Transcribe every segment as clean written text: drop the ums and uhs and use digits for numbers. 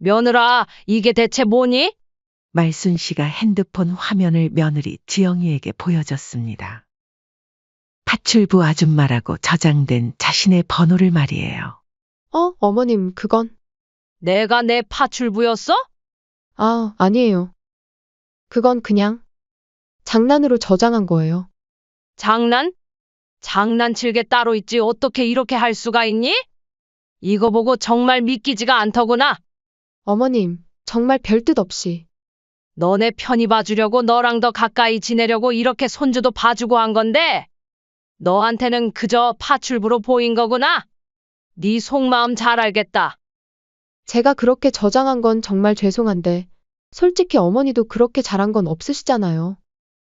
며느라, 이게 대체 뭐니? 말순 씨가 핸드폰 화면을 며느리 지영이에게 보여줬습니다. 파출부 아줌마라고 저장된 자신의 번호를 말이에요. 어머님, 그건. 내가 내 파출부였어? 아니에요. 그건 그냥 장난으로 저장한 거예요. 장난? 장난칠 게 따로 있지 어떻게 이렇게 할 수가 있니? 이거 보고 정말 믿기지가 않더구나. 어머님, 정말 별 뜻 없이. 너네 편히 봐주려고 너랑 더 가까이 지내려고 이렇게 손주도 봐주고 한 건데 너한테는 그저 파출부로 보인 거구나. 네 속마음 잘 알겠다. 제가 그렇게 저장한 건 정말 죄송한데, 솔직히 어머니도 그렇게 잘한 건 없으시잖아요.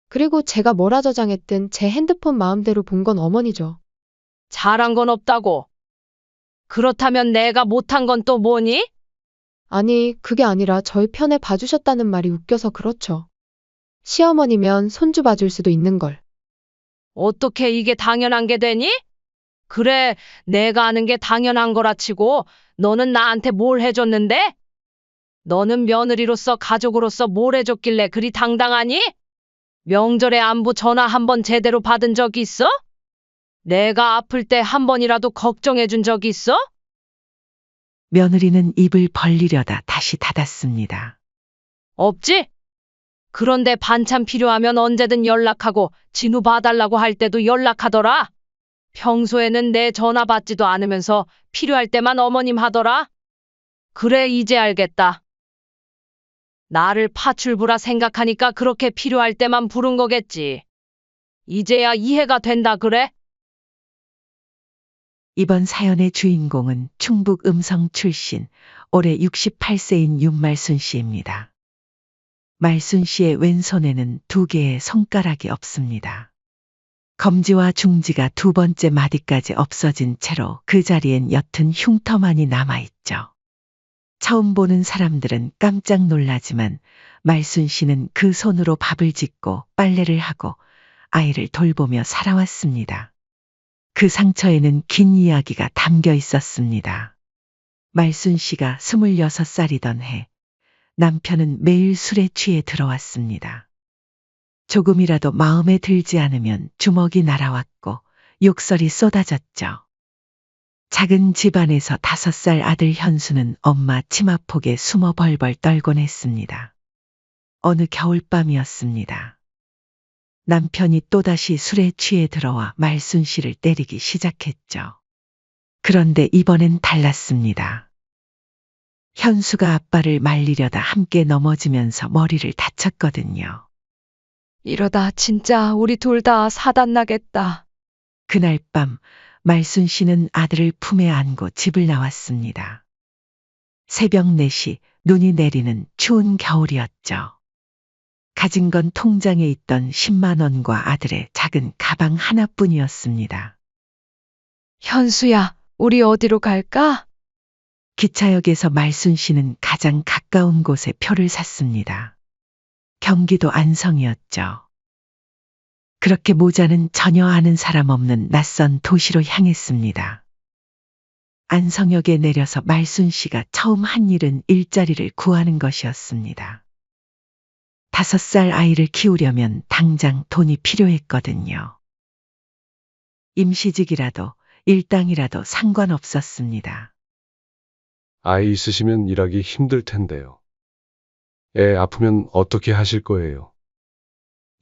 그리고 제가 뭐라 저장했든 제 핸드폰 마음대로 본 건 어머니죠. 잘한 건 없다고. 그렇다면 내가 못한 건 또 뭐니? 아니, 그게 아니라 저희 편에 봐주셨다는 말이 웃겨서 그렇죠. 시어머니면 손주 봐줄 수도 있는 걸. 어떻게 이게 당연한 게 되니? 그래, 내가 아는 게 당연한 거라 치고 너는 나한테 뭘 해줬는데? 너는 며느리로서 가족으로서 뭘 해줬길래 그리 당당하니? 명절에 안부 전화 한 번 제대로 받은 적 있어? 내가 아플 때 한 번이라도 걱정해 준 적 있어? 며느리는 입을 벌리려다 다시 닫았습니다. 없지? 그런데 반찬 필요하면 언제든 연락하고 진우 봐달라고 할 때도 연락하더라. 평소에는 내 전화 받지도 않으면서 필요할 때만 어머님 하더라. 그래, 이제 알겠다. 나를 파출부라 생각하니까 그렇게 필요할 때만 부른 거겠지. 이제야 이해가 된다 그래? 이번 사연의 주인공은 충북 음성 출신, 올해 68세인 윤말순 씨입니다. 말순 씨의 왼손에는 2개의 손가락이 없습니다. 검지와 중지가 2번째 마디까지 없어진 채로 그 자리엔 옅은 흉터만이 남아있죠. 처음 보는 사람들은 깜짝 놀라지만 말순 씨는 그 손으로 밥을 짓고 빨래를 하고 아이를 돌보며 살아왔습니다. 그 상처에는 긴 이야기가 담겨 있었습니다. 말순 씨가 26살이던 해, 남편은 매일 술에 취해 들어왔습니다. 조금이라도 마음에 들지 않으면 주먹이 날아왔고 욕설이 쏟아졌죠. 작은 집안에서 5살 아들 현수는 엄마 치마폭에 숨어 벌벌 떨곤 했습니다. 어느 겨울밤이었습니다. 남편이 또다시 술에 취해 들어와 말순 씨를 때리기 시작했죠. 그런데 이번엔 달랐습니다. 현수가 아빠를 말리려다 함께 넘어지면서 머리를 다쳤거든요. 이러다 진짜 우리 둘 다 사단 나겠다. 그날 밤 말순 씨는 아들을 품에 안고 집을 나왔습니다. 새벽 4시 눈이 내리는 추운 겨울이었죠. 가진 건 통장에 있던 10만 원과 아들의 작은 가방 하나뿐이었습니다. 현수야, 우리 어디로 갈까? 기차역에서 말순 씨는 가장 가까운 곳에 표를 샀습니다. 경기도 안성이었죠. 그렇게 모자는 전혀 아는 사람 없는 낯선 도시로 향했습니다. 안성역에 내려서 말순 씨가 처음 한 일은 일자리를 구하는 것이었습니다. 5살 아이를 키우려면 당장 돈이 필요했거든요. 임시직이라도 일당이라도 상관없었습니다. 아이 있으시면 일하기 힘들 텐데요. 애 아프면 어떻게 하실 거예요?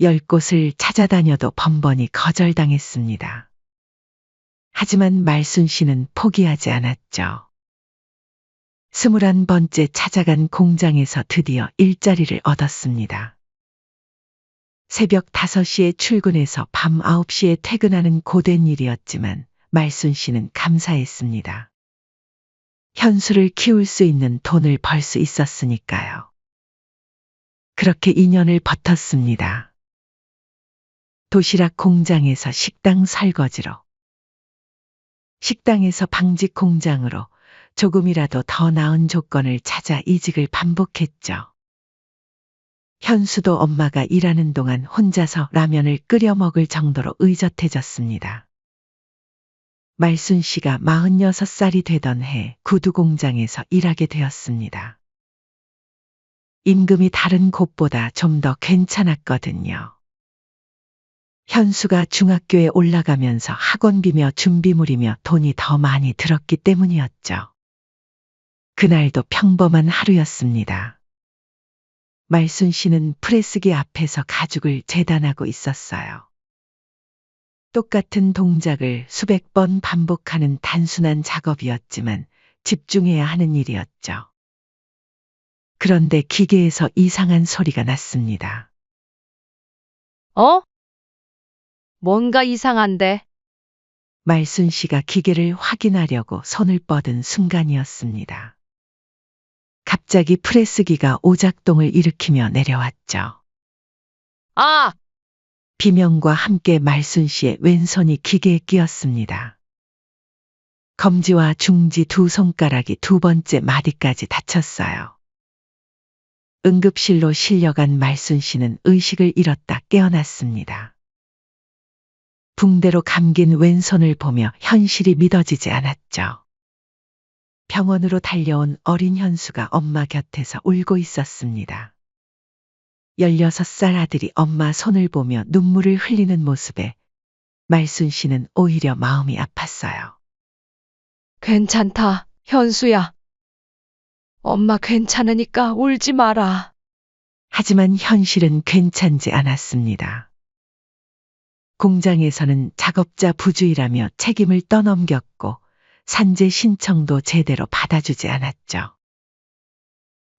10곳을 찾아다녀도 번번이 거절당했습니다. 하지만 말순 씨는 포기하지 않았죠. 21번째 찾아간 공장에서 드디어 일자리를 얻었습니다. 새벽 5시에 출근해서 밤 9시에 퇴근하는 고된 일이었지만 말순 씨는 감사했습니다. 현수를 키울 수 있는 돈을 벌 수 있었으니까요. 그렇게 2년을 버텼습니다. 도시락 공장에서 식당 설거지로, 식당에서 방직 공장으로 조금이라도 더 나은 조건을 찾아 이직을 반복했죠. 현수도 엄마가 일하는 동안 혼자서 라면을 끓여 먹을 정도로 의젓해졌습니다. 말순 씨가 46살이 되던 해 구두 공장에서 일하게 되었습니다. 임금이 다른 곳보다 좀 더 괜찮았거든요. 현수가 중학교에 올라가면서 학원비며 준비물이며 돈이 더 많이 들었기 때문이었죠. 그날도 평범한 하루였습니다. 말순 씨는 프레스기 앞에서 가죽을 재단하고 있었어요. 똑같은 동작을 수백 번 반복하는 단순한 작업이었지만 집중해야 하는 일이었죠. 그런데 기계에서 이상한 소리가 났습니다. 어? 뭔가 이상한데. 말순 씨가 기계를 확인하려고 손을 뻗은 순간이었습니다. 갑자기 프레스기가 오작동을 일으키며 내려왔죠. 아! 비명과 함께 말순 씨의 왼손이 기계에 끼었습니다. 검지와 중지 두 손가락이 두 번째 마디까지 다쳤어요. 응급실로 실려간 말순 씨는 의식을 잃었다 깨어났습니다. 붕대로 감긴 왼손을 보며 현실이 믿어지지 않았죠. 병원으로 달려온 어린 현수가 엄마 곁에서 울고 있었습니다. 16살 아들이 엄마 손을 보며 눈물을 흘리는 모습에 말순 씨는 오히려 마음이 아팠어요. 괜찮다, 현수야. 엄마 괜찮으니까 울지 마라. 하지만 현실은 괜찮지 않았습니다. 공장에서는 작업자 부주의라며 책임을 떠넘겼고 산재 신청도 제대로 받아주지 않았죠.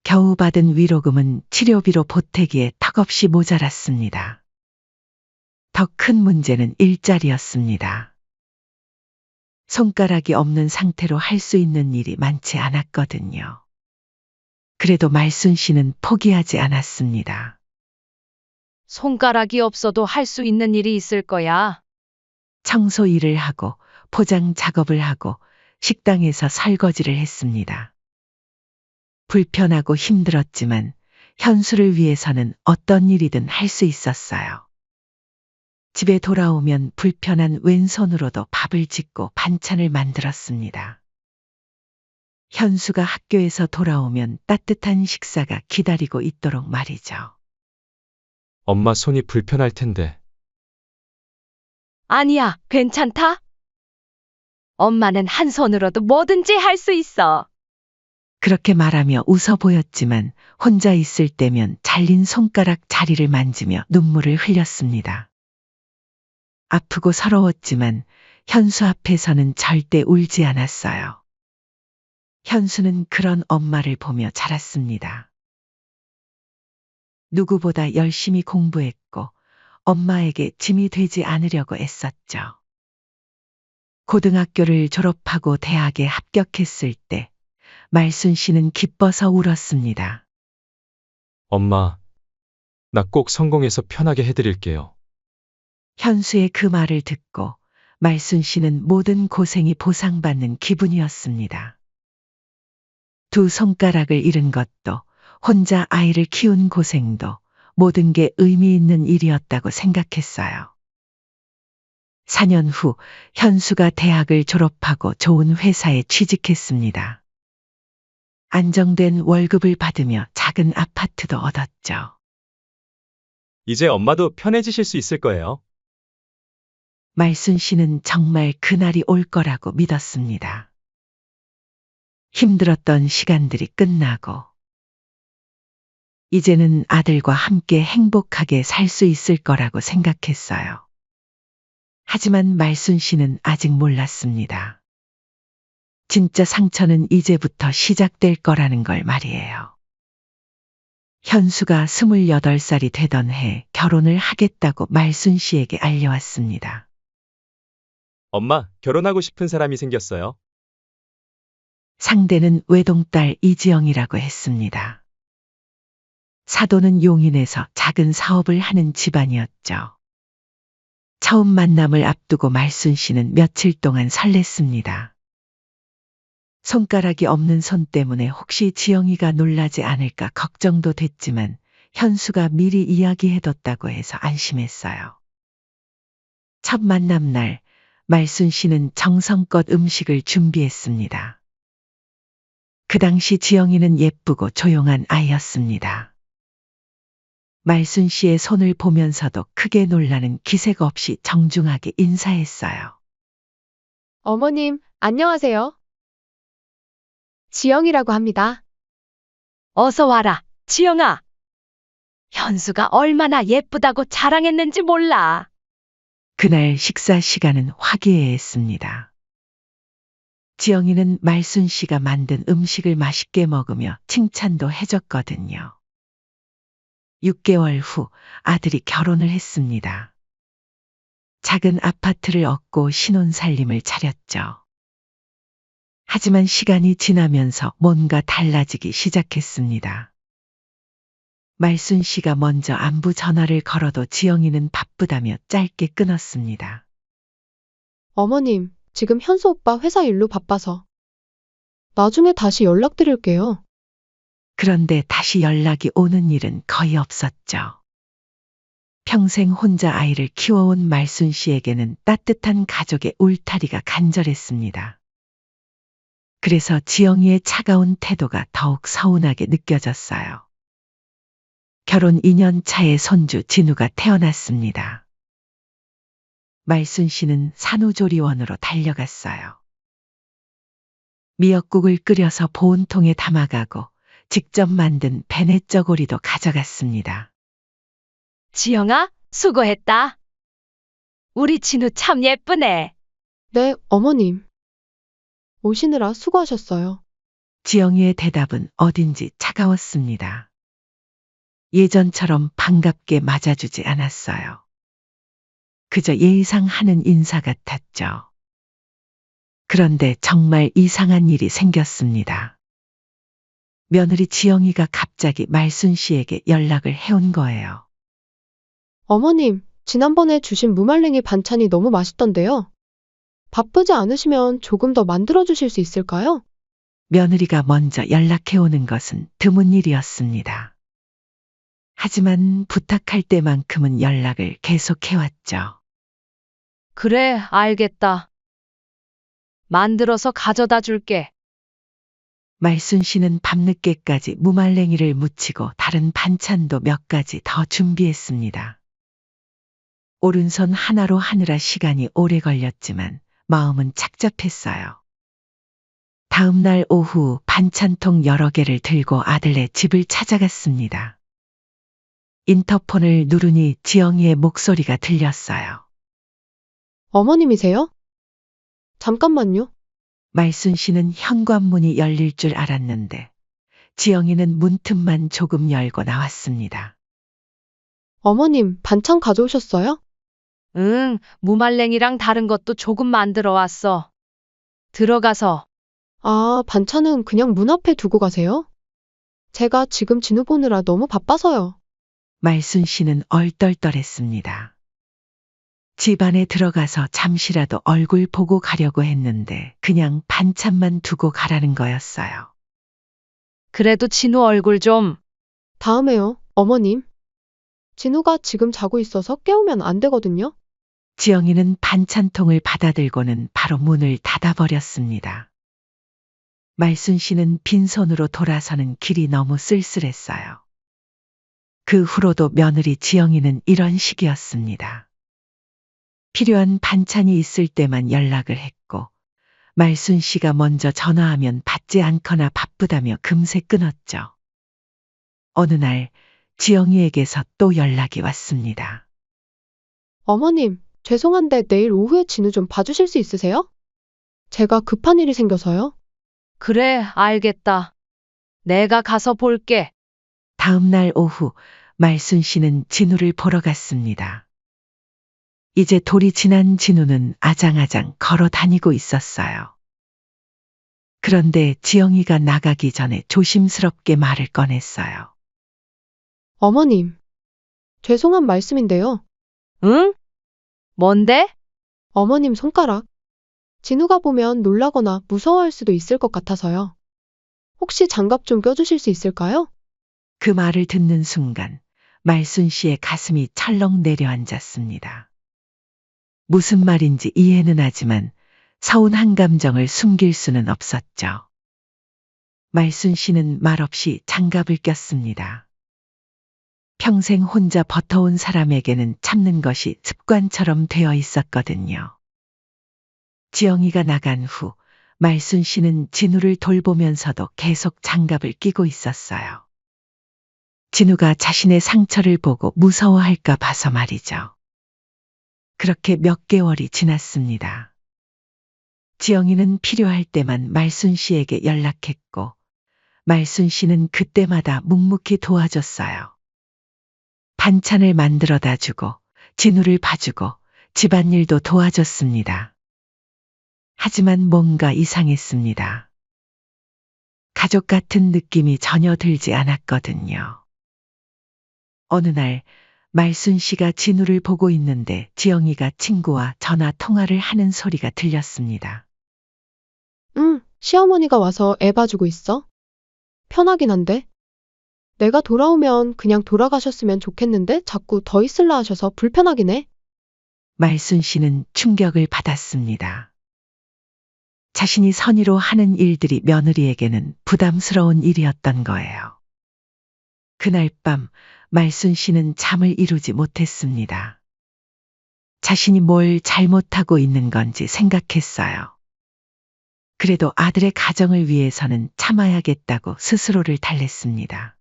겨우 받은 위로금은 치료비로 보태기에 턱없이 모자랐습니다. 더 큰 문제는 일자리였습니다. 손가락이 없는 상태로 할 수 있는 일이 많지 않았거든요. 그래도 말순 씨는 포기하지 않았습니다. 손가락이 없어도 할 수 있는 일이 있을 거야. 청소 일을 하고 포장 작업을 하고 식당에서 설거지를 했습니다. 불편하고 힘들었지만 현수를 위해서는 어떤 일이든 할 수 있었어요. 집에 돌아오면 불편한 왼손으로도 밥을 짓고 반찬을 만들었습니다. 현수가 학교에서 돌아오면 따뜻한 식사가 기다리고 있도록 말이죠. 엄마 손이 불편할 텐데. 아니야, 괜찮다. 엄마는 한 손으로도 뭐든지 할 수 있어. 그렇게 말하며 웃어 보였지만 혼자 있을 때면 잘린 손가락 자리를 만지며 눈물을 흘렸습니다. 아프고 서러웠지만 현수 앞에서는 절대 울지 않았어요. 현수는 그런 엄마를 보며 자랐습니다. 누구보다 열심히 공부했고 엄마에게 짐이 되지 않으려고 애썼죠. 고등학교를 졸업하고 대학에 합격했을 때 말순 씨는 기뻐서 울었습니다. 엄마, 나 꼭 성공해서 편하게 해드릴게요. 현수의 그 말을 듣고 말순 씨는 모든 고생이 보상받는 기분이었습니다. 두 손가락을 잃은 것도 혼자 아이를 키운 고생도 모든 게 의미 있는 일이었다고 생각했어요. 4년 후 현수가 대학을 졸업하고 좋은 회사에 취직했습니다. 안정된 월급을 받으며 작은 아파트도 얻었죠. 이제 엄마도 편해지실 수 있을 거예요. 말순 씨는 정말 그날이 올 거라고 믿었습니다. 힘들었던 시간들이 끝나고 이제는 아들과 함께 행복하게 살 수 있을 거라고 생각했어요. 하지만 말순 씨는 아직 몰랐습니다. 진짜 상처는 이제부터 시작될 거라는 걸 말이에요. 현수가 28살이 되던 해 결혼을 하겠다고 말순 씨에게 알려왔습니다. 엄마, 결혼하고 싶은 사람이 생겼어요. 상대는 외동딸 이지영이라고 했습니다. 사도는 용인에서 작은 사업을 하는 집안이었죠. 처음 만남을 앞두고 말순 씨는 며칠 동안 설렜습니다. 손가락이 없는 손 때문에 혹시 지영이가 놀라지 않을까 걱정도 됐지만 현수가 미리 이야기해뒀다고 해서 안심했어요. 첫 만남 날 말순 씨는 정성껏 음식을 준비했습니다. 그 당시 지영이는 예쁘고 조용한 아이였습니다. 말순 씨의 손을 보면서도 크게 놀라는 기색 없이 정중하게 인사했어요. 어머님, 안녕하세요. 지영이라고 합니다. 어서 와라, 지영아. 현수가 얼마나 예쁘다고 자랑했는지 몰라. 그날 식사 시간은 화기애애했습니다. 지영이는 말순 씨가 만든 음식을 맛있게 먹으며 칭찬도 해줬거든요. 6개월 후 아들이 결혼을 했습니다. 작은 아파트를 얻고 신혼살림을 차렸죠. 하지만 시간이 지나면서 뭔가 달라지기 시작했습니다. 말순 씨가 먼저 안부 전화를 걸어도 지영이는 바쁘다며 짧게 끊었습니다. 어머님, 지금 현수 오빠 회사 일로 바빠서. 나중에 다시 연락드릴게요. 그런데 다시 연락이 오는 일은 거의 없었죠. 평생 혼자 아이를 키워온 말순 씨에게는 따뜻한 가족의 울타리가 간절했습니다. 그래서 지영이의 차가운 태도가 더욱 서운하게 느껴졌어요. 결혼 2년 차에 손주 진우가 태어났습니다. 말순 씨는 산후조리원으로 달려갔어요. 미역국을 끓여서 보온통에 담아가고 직접 만든 베네쩌고리도 가져갔습니다. 지영아, 수고했다. 우리 진우 참 예쁘네. 네, 어머님. 오시느라 수고하셨어요. 지영이의 대답은 어딘지 차가웠습니다. 예전처럼 반갑게 맞아주지 않았어요. 그저 예의상 하는 인사 같았죠. 그런데 정말 이상한 일이 생겼습니다. 며느리 지영이가 갑자기 말순 씨에게 연락을 해온 거예요. 어머님, 지난번에 주신 무말랭이 반찬이 너무 맛있던데요. 바쁘지 않으시면 조금 더 만들어주실 수 있을까요? 며느리가 먼저 연락해 오는 것은 드문 일이었습니다. 하지만 부탁할 때만큼은 연락을 계속해왔죠. 그래, 알겠다. 만들어서 가져다 줄게. 말순 씨는 밤늦게까지 무말랭이를 무치고 다른 반찬도 몇 가지 더 준비했습니다. 오른손 하나로 하느라 시간이 오래 걸렸지만 마음은 착잡했어요. 다음 날 오후 반찬통 여러 개를 들고 아들네 집을 찾아갔습니다. 인터폰을 누르니 지영이의 목소리가 들렸어요. 어머님이세요? 잠깐만요. 말순 씨는 현관문이 열릴 줄 알았는데 지영이는 문틈만 조금 열고 나왔습니다. 어머님, 반찬 가져오셨어요? 응, 무말랭이랑 다른 것도 조금 만들어 왔어. 들어가서. 아, 반찬은 그냥 문 앞에 두고 가세요? 제가 지금 진우 보느라 너무 바빠서요. 말순 씨는 얼떨떨했습니다. 집 안에 들어가서 잠시라도 얼굴 보고 가려고 했는데 그냥 반찬만 두고 가라는 거였어요. 그래도 진우 얼굴 좀. 다음에요, 어머님. 진우가 지금 자고 있어서 깨우면 안 되거든요. 지영이는 반찬통을 받아들고는 바로 문을 닫아버렸습니다. 말순 씨는 빈손으로 돌아서는 길이 너무 쓸쓸했어요. 그 후로도 며느리 지영이는 이런 식이었습니다. 필요한 반찬이 있을 때만 연락을 했고 말순 씨가 먼저 전화하면 받지 않거나 바쁘다며 금세 끊었죠. 어느 날 지영이에게서 또 연락이 왔습니다. 어머님, 죄송한데 내일 오후에 진우 좀 봐주실 수 있으세요? 제가 급한 일이 생겨서요. 그래, 알겠다. 내가 가서 볼게. 다음 날 오후 말순 씨는 진우를 보러 갔습니다. 이제 돌이 지난 진우는 아장아장 걸어 다니고 있었어요. 그런데 지영이가 나가기 전에 조심스럽게 말을 꺼냈어요. 어머님, 죄송한 말씀인데요. 응? 뭔데? 어머님 손가락. 진우가 보면 놀라거나 무서워할 수도 있을 것 같아서요. 혹시 장갑 좀 껴주실 수 있을까요? 그 말을 듣는 순간 말순 씨의 가슴이 철렁 내려앉았습니다. 무슨 말인지 이해는 하지만 서운한 감정을 숨길 수는 없었죠. 말순 씨는 말없이 장갑을 꼈습니다. 평생 혼자 버텨온 사람에게는 참는 것이 습관처럼 되어 있었거든요. 지영이가 나간 후 말순 씨는 진우를 돌보면서도 계속 장갑을 끼고 있었어요. 진우가 자신의 상처를 보고 무서워할까 봐서 말이죠. 그렇게 몇 개월이 지났습니다. 지영이는 필요할 때만 말순 씨에게 연락했고 말순 씨는 그때마다 묵묵히 도와줬어요. 반찬을 만들어다 주고 진우를 봐주고 집안일도 도와줬습니다. 하지만 뭔가 이상했습니다. 가족 같은 느낌이 전혀 들지 않았거든요. 어느 날 말순 씨가 진우를 보고 있는데 지영이가 친구와 전화 통화를 하는 소리가 들렸습니다. 응, 시어머니가 와서 애 봐주고 있어. 편하긴 한데. 내가 돌아오면 그냥 돌아가셨으면 좋겠는데 자꾸 더 있을라 하셔서 불편하긴 해. 말순 씨는 충격을 받았습니다. 자신이 선의로 하는 일들이 며느리에게는 부담스러운 일이었던 거예요. 그날 밤 말순 씨는 잠을 이루지 못했습니다. 자신이 뭘 잘못하고 있는 건지 생각했어요. 그래도 아들의 가정을 위해서는 참아야겠다고 스스로를 달랬습니다.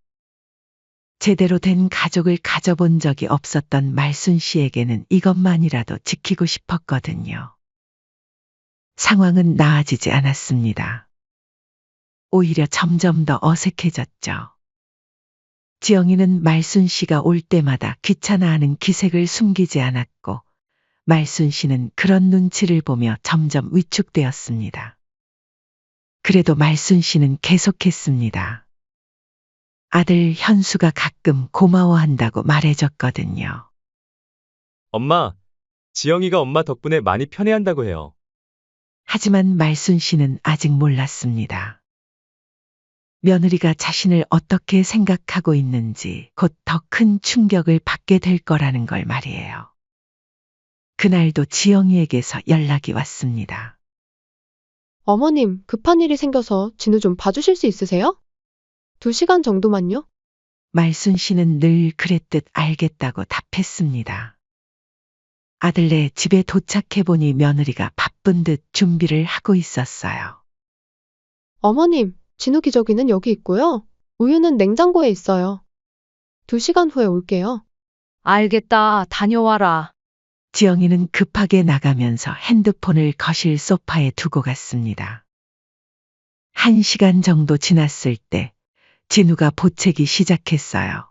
제대로 된 가족을 가져본 적이 없었던 말순 씨에게는 이것만이라도 지키고 싶었거든요. 상황은 나아지지 않았습니다. 오히려 점점 더 어색해졌죠. 지영이는 말순 씨가 올 때마다 귀찮아하는 기색을 숨기지 않았고 말순 씨는 그런 눈치를 보며 점점 위축되었습니다. 그래도 말순 씨는 계속했습니다. 아들 현수가 가끔 고마워한다고 말해줬거든요. 엄마, 지영이가 엄마 덕분에 많이 편해한다고 해요. 하지만 말순 씨는 아직 몰랐습니다. 며느리가 자신을 어떻게 생각하고 있는지 곧 더 큰 충격을 받게 될 거라는 걸 말이에요. 그날도 지영이에게서 연락이 왔습니다. 어머님, 급한 일이 생겨서 진우 좀 봐주실 수 있으세요? 2시간 정도만요? 말순 씨는 늘 그랬듯 알겠다고 답했습니다. 아들네 집에 도착해보니 며느리가 바쁜 듯 준비를 하고 있었어요. 어머님, 진우 기저귀는 여기 있고요. 우유는 냉장고에 있어요. 2시간 후에 올게요. 알겠다. 다녀와라. 지영이는 급하게 나가면서 핸드폰을 거실 소파에 두고 갔습니다. 1시간 정도 지났을 때 진우가 보채기 시작했어요.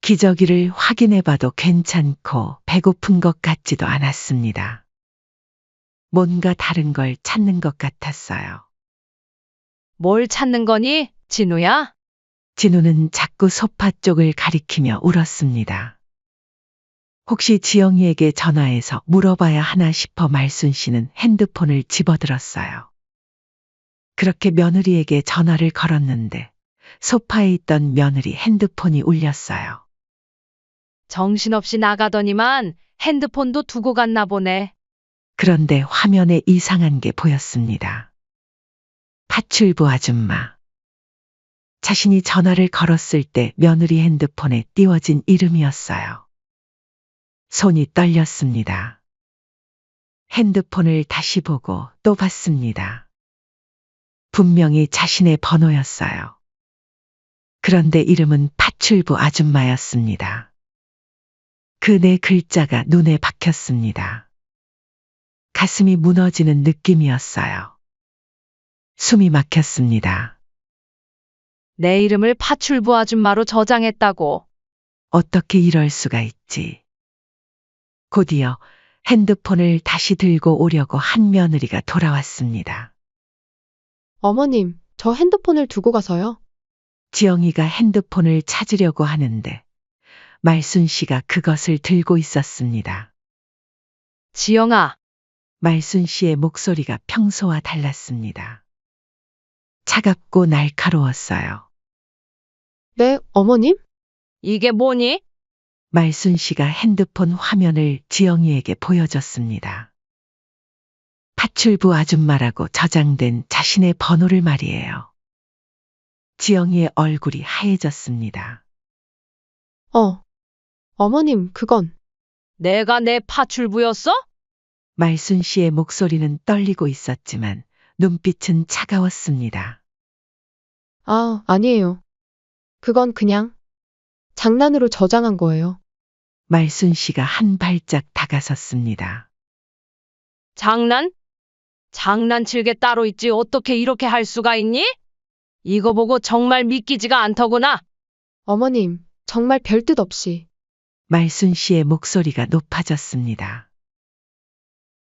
기저귀를 확인해봐도 괜찮고 배고픈 것 같지도 않았습니다. 뭔가 다른 걸 찾는 것 같았어요. 뭘 찾는 거니, 진우야? 진우는 자꾸 소파 쪽을 가리키며 울었습니다. 혹시 지영이에게 전화해서 물어봐야 하나 싶어 말순 씨는 핸드폰을 집어들었어요. 그렇게 며느리에게 전화를 걸었는데 소파에 있던 며느리 핸드폰이 울렸어요. 정신없이 나가더니만 핸드폰도 두고 갔나 보네. 그런데 화면에 이상한 게 보였습니다. 파출부 아줌마. 자신이 전화를 걸었을 때 며느리 핸드폰에 띄워진 이름이었어요. 손이 떨렸습니다. 핸드폰을 다시 보고 또 봤습니다. 분명히 자신의 번호였어요. 그런데 이름은 파출부 아줌마였습니다. 그 네 글자가 눈에 박혔습니다. 가슴이 무너지는 느낌이었어요. 숨이 막혔습니다. 내 이름을 파출부 아줌마로 저장했다고. 어떻게 이럴 수가 있지? 곧이어 핸드폰을 다시 들고 오려고 한 며느리가 돌아왔습니다. 어머님, 저 핸드폰을 두고 가서요. 지영이가 핸드폰을 찾으려고 하는데 말순 씨가 그것을 들고 있었습니다. 지영아, 말순 씨의 목소리가 평소와 달랐습니다. 차갑고 날카로웠어요. 네, 어머님? 이게 뭐니? 말순 씨가 핸드폰 화면을 지영이에게 보여줬습니다. 파출부 아줌마라고 저장된 자신의 번호를 말이에요. 지영이의 얼굴이 하얘졌습니다. 어머님, 그건. 내가 내 파출부였어? 말순 씨의 목소리는 떨리고 있었지만 눈빛은 차가웠습니다. 아니에요. 그건 그냥 장난으로 저장한 거예요. 말순 씨가 한 발짝 다가섰습니다. 장난? 장난칠 게 따로 있지 어떻게 이렇게 할 수가 있니? 이거 보고 정말 믿기지가 않더구나. 어머님, 정말 별 뜻 없이. 말순 씨의 목소리가 높아졌습니다.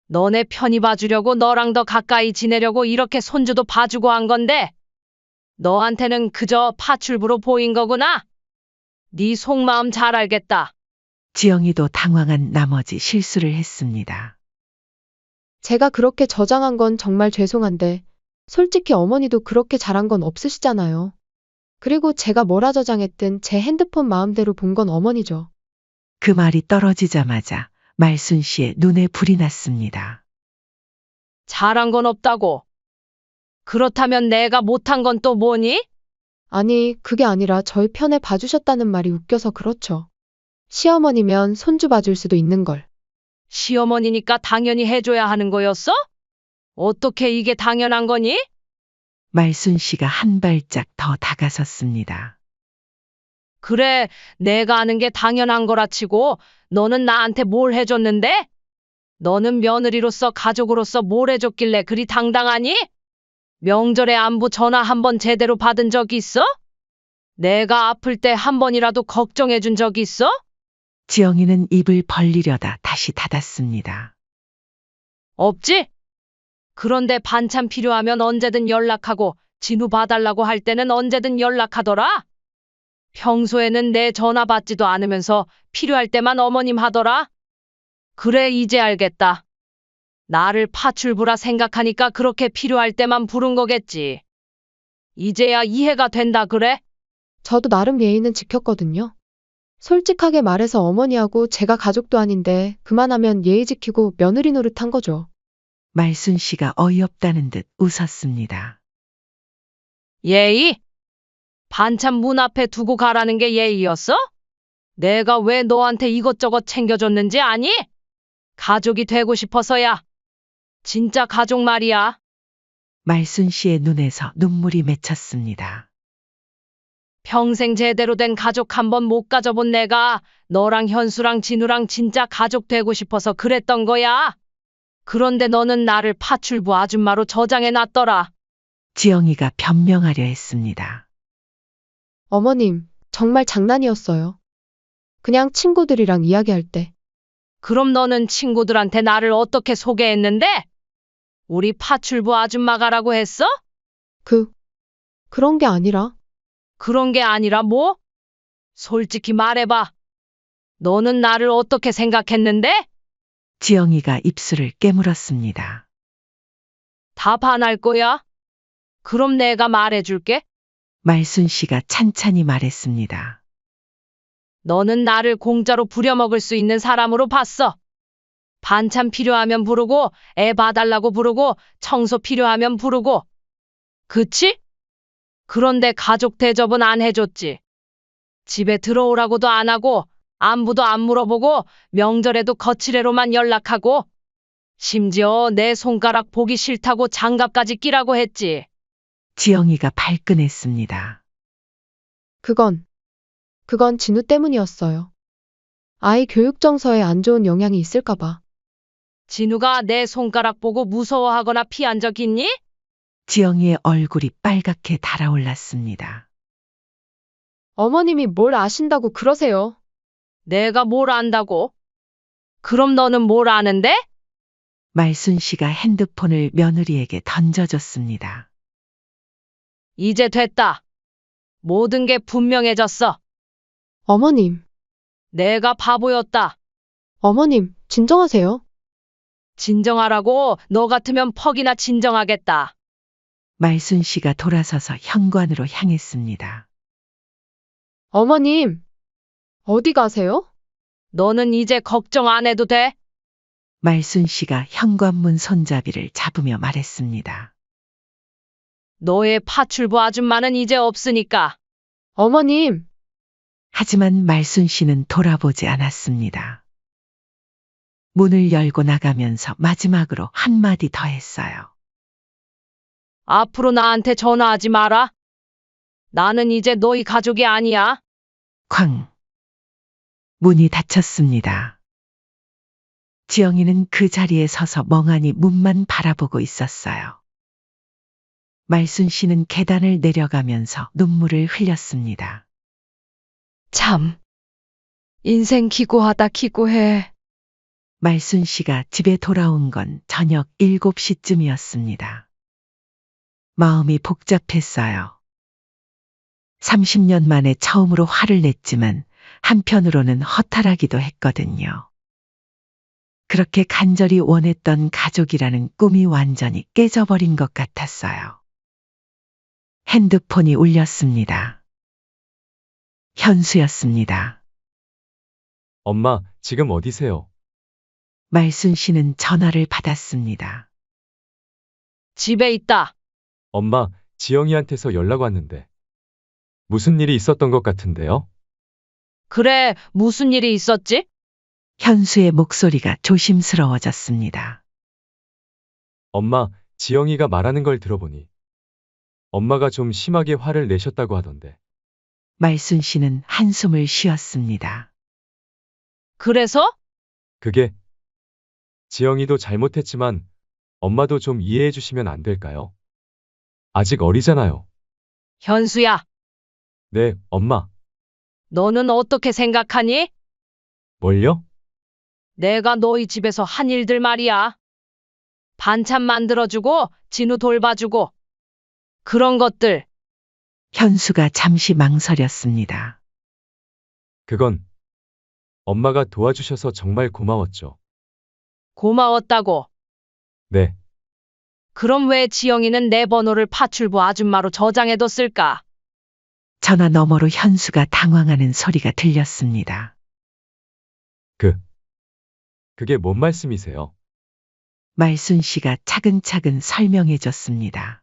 너네 편히 봐주려고 너랑 더 가까이 지내려고 이렇게 손주도 봐주고 한 건데 너한테는 그저 파출부로 보인 거구나. 네 속마음 잘 알겠다. 지영이도 당황한 나머지 실수를 했습니다. 제가 그렇게 저장한 건 정말 죄송한데, 솔직히 어머니도 그렇게 잘한 건 없으시잖아요. 그리고 제가 뭐라 저장했든 제 핸드폰 마음대로 본 건 어머니죠. 그 말이 떨어지자마자 말순 씨의 눈에 불이 났습니다. 잘한 건 없다고. 그렇다면 내가 못한 건 또 뭐니? 아니, 그게 아니라 저희 편에 봐주셨다는 말이 웃겨서 그렇죠. 시어머니면 손주 봐줄 수도 있는 걸. 시어머니니까 당연히 해줘야 하는 거였어? 어떻게 이게 당연한 거니? 말순 씨가 한 발짝 더 다가섰습니다. 그래, 내가 아는 게 당연한 거라 치고 너는 나한테 뭘 해줬는데? 너는 며느리로서 가족으로서 뭘 해줬길래 그리 당당하니? 명절에 안부 전화 한 번 제대로 받은 적 있어? 내가 아플 때 한 번이라도 걱정해 준 적 있어? 지영이는 입을 벌리려다 다시 닫았습니다. 없지? 그런데 반찬 필요하면 언제든 연락하고 진우 봐달라고 할 때는 언제든 연락하더라. 평소에는 내 전화 받지도 않으면서 필요할 때만 어머님 하더라. 그래, 이제 알겠다. 나를 파출부라 생각하니까 그렇게 필요할 때만 부른 거겠지. 이제야 이해가 된다 그래? 저도 나름 예의는 지켰거든요. 솔직하게 말해서 어머니하고 제가 가족도 아닌데 그만하면 예의 지키고 며느리 노릇한 거죠. 말순 씨가 어이없다는 듯 웃었습니다. 예의? 반찬 문 앞에 두고 가라는 게 예의였어? 내가 왜 너한테 이것저것 챙겨줬는지 아니? 가족이 되고 싶어서야. 진짜 가족 말이야. 말순 씨의 눈에서 눈물이 맺혔습니다. 평생 제대로 된 가족 한 번 못 가져본 내가 너랑 현수랑 진우랑 진짜 가족 되고 싶어서 그랬던 거야. 그런데 너는 나를 파출부 아줌마로 저장해 놨더라. 지영이가 변명하려 했습니다. 어머님, 정말 장난이었어요. 그냥 친구들이랑 이야기할 때. 그럼 너는 친구들한테 나를 어떻게 소개했는데? 우리 파출부 아줌마 가라고 했어? 그런 게 아니라. 그런 게 아니라 뭐? 솔직히 말해봐. 너는 나를 어떻게 생각했는데? 지영이가 입술을 깨물었습니다. 다 반할 거야? 그럼 내가 말해줄게. 말순 씨가 찬찬히 말했습니다. 너는 나를 공짜로 부려먹을 수 있는 사람으로 봤어. 반찬 필요하면 부르고, 애 봐달라고 부르고, 청소 필요하면 부르고. 그치? 그런데 가족 대접은 안 해줬지. 집에 들어오라고도 안 하고, 안부도 안 물어보고, 명절에도 거치레로만 연락하고, 심지어 내 손가락 보기 싫다고 장갑까지 끼라고 했지. 지영이가 발끈했습니다. 그건 진우 때문이었어요. 아이 교육 정서에 안 좋은 영향이 있을까봐. 진우가 내 손가락 보고 무서워하거나 피한 적 있니? 지영이의 얼굴이 빨갛게 달아올랐습니다. 어머님이 뭘 아신다고 그러세요? 내가 뭘 안다고? 그럼 너는 뭘 아는데? 말순 씨가 핸드폰을 며느리에게 던져줬습니다. 이제 됐다. 모든 게 분명해졌어. 어머님, 내가 바보였다. 어머님, 진정하세요. 진정하라고. 너 같으면 퍽이나 진정하겠다. 말순 씨가 돌아서서 현관으로 향했습니다. 어머님, 어디 가세요? 너는 이제 걱정 안 해도 돼. 말순 씨가 현관문 손잡이를 잡으며 말했습니다. 너의 파출부 아줌마는 이제 없으니까. 어머님, 하지만 말순 씨는 돌아보지 않았습니다. 문을 열고 나가면서 마지막으로 한마디 더 했어요. 앞으로 나한테 전화하지 마라. 나는 이제 너희 가족이 아니야. 쾅. 문이 닫혔습니다. 지영이는 그 자리에 서서 멍하니 문만 바라보고 있었어요. 말순 씨는 계단을 내려가면서 눈물을 흘렸습니다. 참. 인생 기고하다 기고해. 말순 씨가 집에 돌아온 건 저녁 7시쯤이었습니다. 마음이 복잡했어요. 30년 만에 처음으로 화를 냈지만 한편으로는 허탈하기도 했거든요. 그렇게 간절히 원했던 가족이라는 꿈이 완전히 깨져버린 것 같았어요. 핸드폰이 울렸습니다. 현수였습니다. 엄마, 지금 어디세요? 말순 씨는 전화를 받았습니다. 집에 있다. 엄마, 지영이한테서 연락 왔는데. 무슨 일이 있었던 것 같은데요? 그래, 무슨 일이 있었지? 현수의 목소리가 조심스러워졌습니다. 엄마, 지영이가 말하는 걸 들어보니 엄마가 좀 심하게 화를 내셨다고 하던데. 말순 씨는 한숨을 쉬었습니다. 그래서? 그게 지영이도 잘못했지만 엄마도 좀 이해해 주시면 안 될까요? 아직 어리잖아요. 현수야, 네, 엄마. 너는 어떻게 생각하니? 뭘요? 내가 너희 집에서 한 일들 말이야. 반찬 만들어주고, 진우 돌봐주고. 그런 것들. 현수가 잠시 망설였습니다. 그건 엄마가 도와주셔서 정말 고마웠죠. 고마웠다고. 네, 그럼 왜 지영이는 내 번호를 파출부 아줌마로 저장해뒀을까? 전화 너머로 현수가 당황하는 소리가 들렸습니다. 그게 뭔 말씀이세요? 말순 씨가 차근차근 설명해 줬습니다.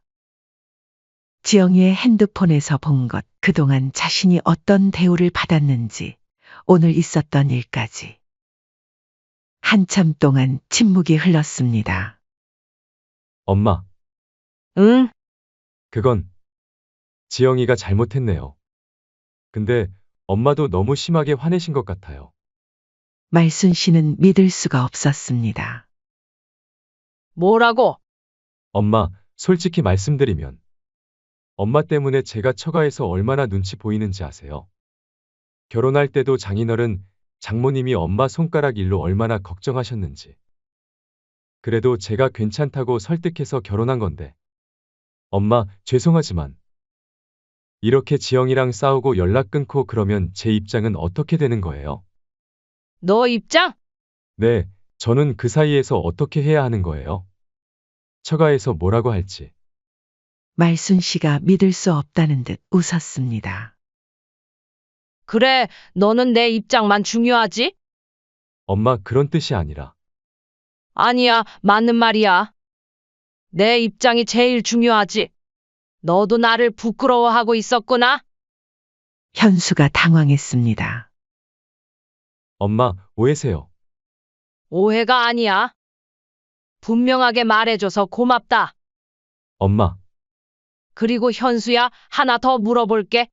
지영이의 핸드폰에서 본 것, 그동안 자신이 어떤 대우를 받았는지, 오늘 있었던 일까지. 한참 동안 침묵이 흘렀습니다. 엄마, 응? 그건 지영이가 잘못했네요. 근데 엄마도 너무 심하게 화내신 것 같아요. 말순 씨는 믿을 수가 없었습니다. 뭐라고? 엄마, 솔직히 말씀드리면 엄마 때문에 제가 처가에서 얼마나 눈치 보이는지 아세요? 결혼할 때도 장인어른, 장모님이 엄마 손가락 일로 얼마나 걱정하셨는지. 그래도 제가 괜찮다고 설득해서 결혼한 건데. 엄마, 죄송하지만 이렇게 지영이랑 싸우고 연락 끊고 그러면 제 입장은 어떻게 되는 거예요? 너 입장? 네, 저는 그 사이에서 어떻게 해야 하는 거예요? 처가에서 뭐라고 할지. 말순 씨가 믿을 수 없다는 듯 웃었습니다. 그래, 너는 내 입장만 중요하지? 엄마, 그런 뜻이 아니라. 아니야, 맞는 말이야. 내 입장이 제일 중요하지. 너도 나를 부끄러워하고 있었구나? 현수가 당황했습니다. 엄마, 오해세요. 오해가 아니야. 분명하게 말해줘서 고맙다. 엄마, 그리고 현수야, 하나 더 물어볼게.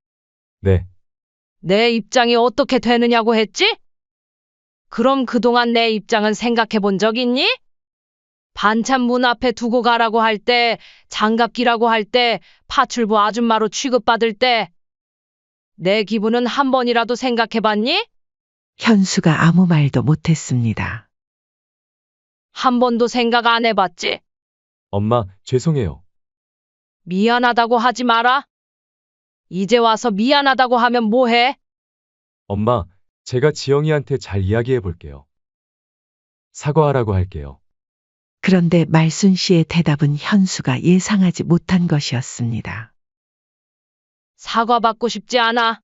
네. 내 입장이 어떻게 되느냐고 했지? 그럼 그동안 내 입장은 생각해 본 적 있니? 반찬 문 앞에 두고 가라고 할 때, 장갑 끼라고 할 때, 파출부 아줌마로 취급받을 때, 내 기분은 한 번이라도 생각해 봤니? 현수가 아무 말도 못했습니다. 한 번도 생각 안 해봤지? 엄마, 죄송해요. 미안하다고 하지 마라. 이제 와서 미안하다고 하면 뭐해? 엄마, 제가 지영이한테 잘 이야기해 볼게요. 사과하라고 할게요. 그런데 말순 씨의 대답은 현수가 예상하지 못한 것이었습니다. 사과받고 싶지 않아.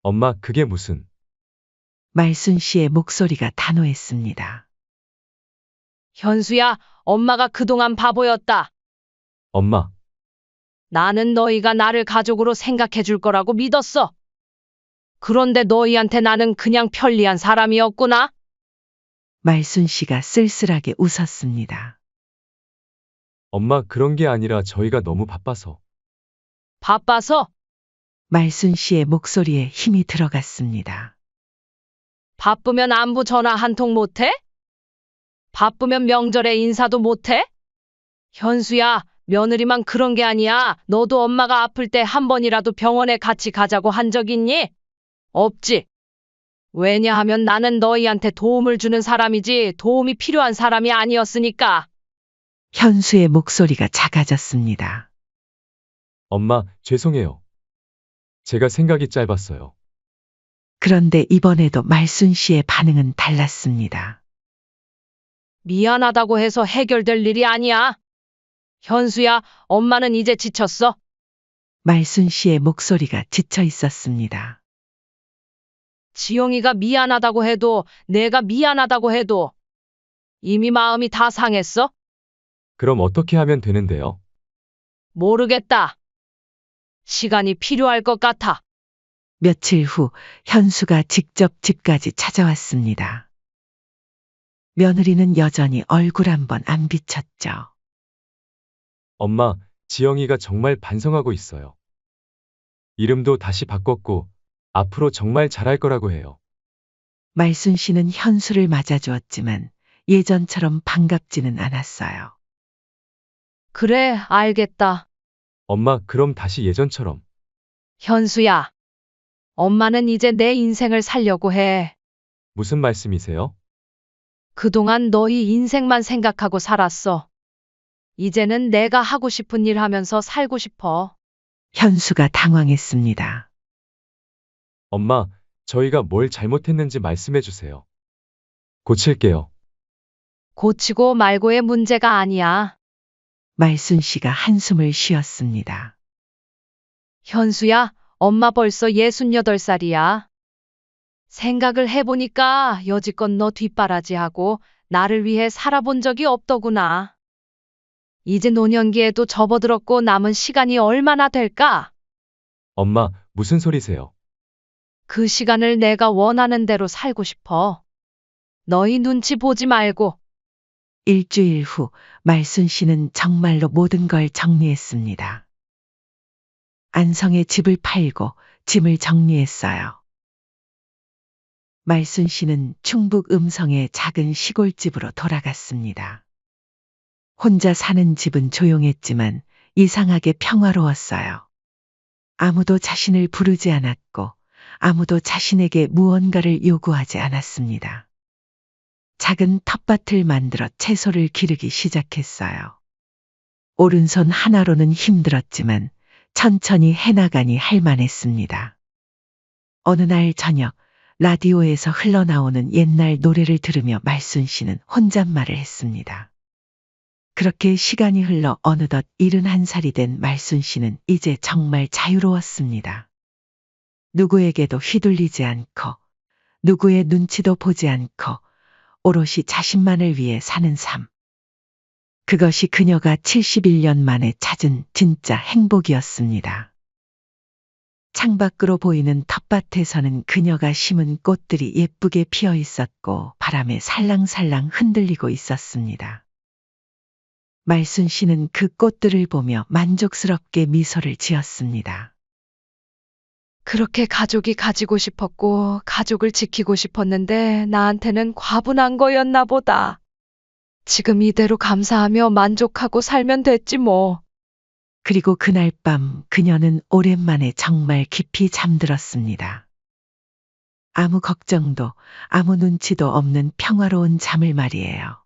엄마, 그게 무슨. 말순 씨의 목소리가 단호했습니다. 현수야, 엄마가 그동안 바보였다. 엄마, 나는 너희가 나를 가족으로 생각해 줄 거라고 믿었어. 그런데 너희한테 나는 그냥 편리한 사람이었구나? 말순 씨가 쓸쓸하게 웃었습니다. 엄마, 그런 게 아니라 저희가 너무 바빠서. 바빠서? 말순 씨의 목소리에 힘이 들어갔습니다. 바쁘면 안부 전화 한 통 못해? 바쁘면 명절에 인사도 못해? 현수야, 며느리만 그런 게 아니야. 너도 엄마가 아플 때 한 번이라도 병원에 같이 가자고 한 적 있니? 없지. 왜냐하면 나는 너희한테 도움을 주는 사람이지 도움이 필요한 사람이 아니었으니까. 현수의 목소리가 작아졌습니다. 엄마, 죄송해요. 제가 생각이 짧았어요. 그런데 이번에도 말순 씨의 반응은 달랐습니다. 미안하다고 해서 해결될 일이 아니야. 현수야, 엄마는 이제 지쳤어. 말순 씨의 목소리가 지쳐 있었습니다. 지영이가 미안하다고 해도 내가 미안하다고 해도 이미 마음이 다 상했어? 그럼 어떻게 하면 되는데요? 모르겠다. 시간이 필요할 것 같아. 며칠 후 현수가 직접 집까지 찾아왔습니다. 며느리는 여전히 얼굴 한 번 안 비쳤죠. 엄마, 지영이가 정말 반성하고 있어요. 이름도 다시 바꿨고, 앞으로 정말 잘할 거라고 해요. 말순 씨는 현수를 맞아주었지만 예전처럼 반갑지는 않았어요. 그래, 알겠다. 엄마, 그럼 다시 예전처럼. 현수야, 엄마는 이제 내 인생을 살려고 해. 무슨 말씀이세요? 그동안 너희 인생만 생각하고 살았어. 이제는 내가 하고 싶은 일 하면서 살고 싶어. 현수가 당황했습니다. 엄마, 저희가 뭘 잘못했는지 말씀해 주세요. 고칠게요. 고치고 말고의 문제가 아니야. 말순 씨가 한숨을 쉬었습니다. 현수야, 엄마 벌써 68살이야. 생각을 해보니까 여지껏 너 뒷바라지하고 나를 위해 살아본 적이 없더구나. 이제 노년기에도 접어들었고 남은 시간이 얼마나 될까? 엄마, 무슨 소리세요? 그 시간을 내가 원하는 대로 살고 싶어. 너희 눈치 보지 말고. 일주일 후 말순 씨는 정말로 모든 걸 정리했습니다. 안성의 집을 팔고 짐을 정리했어요. 말순 씨는 충북 음성의 작은 시골집으로 돌아갔습니다. 혼자 사는 집은 조용했지만 이상하게 평화로웠어요. 아무도 자신을 부르지 않았고 아무도 자신에게 무언가를 요구하지 않았습니다. 작은 텃밭을 만들어 채소를 기르기 시작했어요. 오른손 하나로는 힘들었지만 천천히 해나가니 할만했습니다. 어느 날 저녁 라디오에서 흘러나오는 옛날 노래를 들으며 말순 씨는 혼잣말을 했습니다. 그렇게 시간이 흘러 어느덧 71살이 된 말순 씨는 이제 정말 자유로웠습니다. 누구에게도 휘둘리지 않고 누구의 눈치도 보지 않고 오롯이 자신만을 위해 사는 삶. 그것이 그녀가 71년 만에 찾은 진짜 행복이었습니다. 창밖으로 보이는 텃밭에서는 그녀가 심은 꽃들이 예쁘게 피어 있었고 바람에 살랑살랑 흔들리고 있었습니다. 말순 씨는 그 꽃들을 보며 만족스럽게 미소를 지었습니다. 그렇게 가족이 가지고 싶었고 가족을 지키고 싶었는데 나한테는 과분한 거였나 보다. 지금 이대로 감사하며 만족하고 살면 됐지 뭐. 그리고 그날 밤 그녀는 오랜만에 정말 깊이 잠들었습니다. 아무 걱정도 아무 눈치도 없는 평화로운 잠을 말이에요.